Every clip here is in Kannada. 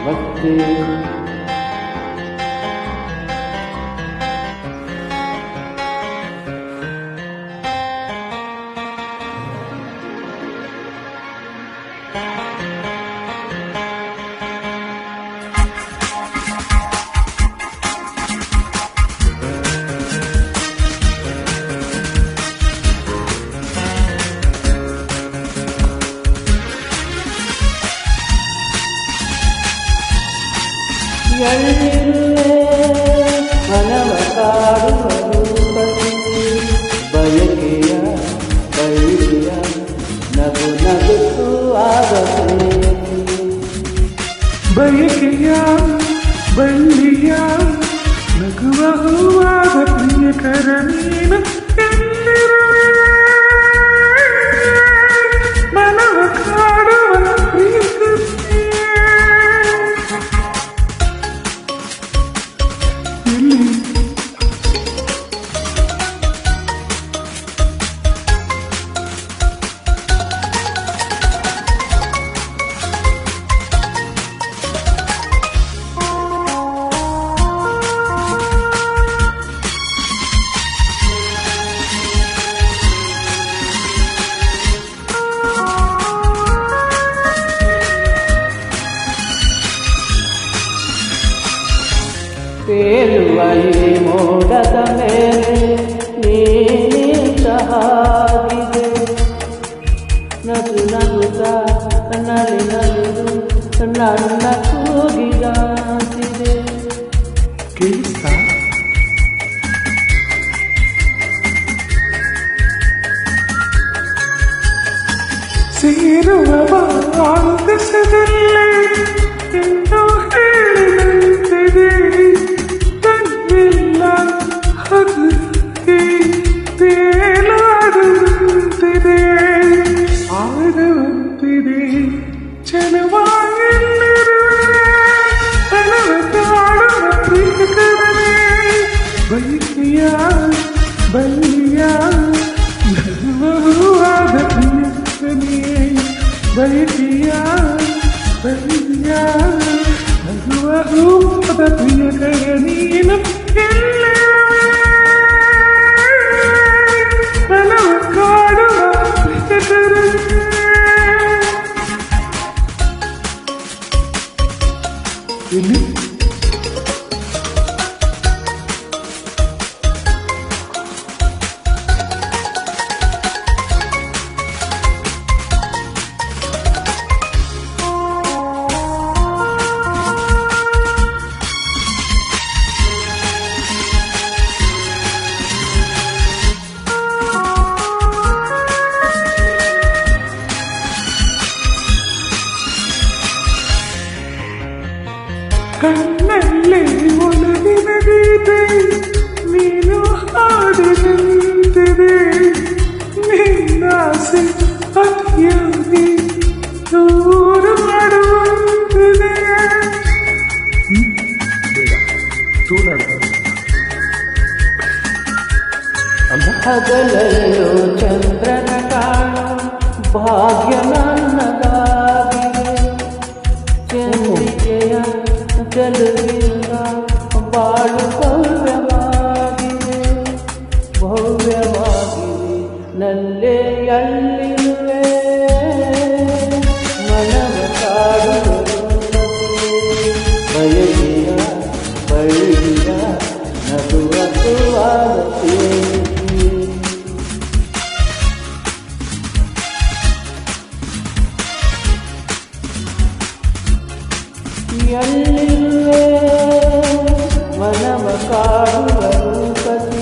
ಭಕ್ತಿ ಎಲ್ಲಿರುವೆ ಮನವ ಕಾಡುವ ರೂಪತಿ ಬಯಕೆಯ ಬಳ್ಳಿಯ ನಗು ನಗುತ್ತು ಆಗಬೇಕು ಬಯಕೆಯ ಬಳ್ಳಿಯ ನಗುವ ಹೂವಾದ ಪ್ರಿಯಕರ ನೀನು ಮನವ ಕಾಡುವ ತೇಲುವ ಈ ಮೋಡದ ಮೇಲೆ ನೀನಿಂತ ಹಾಗಿದೆ ನಗು ನಗುತ್ತ ನಲಿ ನಲಿದು ನನ್ನ ಕೂಗಿದಾಸಿದೆ ಕೇಳಿಸ್ತಾ ಸೇರುವ ಬಾಂಧಸದಲ್ಲೇ ಎಂದು ಹೇಳಿದಂತಿದೆ ತನ್ನೆಲ್ಲ ಹಗುರಕ್ಕೆ ತೇಲಾಡುವಂತಿದೆ ಆಡುವಂತಿದೆ ಚಲವಾಗಿಲ್ಲಿರುವೆ ತನವ ಕಾಡುವ ಪ್ರಿಯಕರನೇ ಬಯಕೆಯ ಬಳ್ಳಿಯ ನಗುವಾದ ಪ್ರಿಯಕರನೇ ಬಯಕೆಯ ಬಳ್ಳಿಯ ನಗುವ ಹೂವಾದ ಪ್ರಿಯಕರ ನೀನು ಮನವ ಕಾಡುವ ಪ್ರಿಯಕರನೇ ಇಲ್ಲಿ ಕಣ್ಣಲ್ಲಿ ಒಲವಿನ ಗೀತೆ ನೀನು ಹಾಡಿದಂತಿದೆ ನಿನ್ನಾಸೆ ಅತಿಯಾಗಿ ದೂರ ಮಾಡುವಂತಿದೆ ಹಗಲಲ್ಲೋ ಚಂದ್ರನ ಕಾಣೋ ಭಾಗ್ಯ ನನ್ನದಾಗಿದೆ ಚಂದ್ರಿಕೆಯ ಚೆಲುವಿಂದ ಬಾಳು ಭವ್ಯವಾಗಿದೆ ಭವ್ಯವಾಗಿದೆ ನಲ್ಲೆಯಲ್ಲಿರುವೆ ಮನವ ಕಾಡುವ ಬಯಕೆಯ ಬಳ್ಳಿಯ ನಗುವಸುವಾದ ಎಲ್ಲಿರುವೆ ಮನವ ಕಾಡುವ ರೂಪತಿ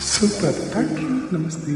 ಸೂಪರ್ ಥ್ಯಾಂಕ್ ಯು ನಮಸ್ತೆ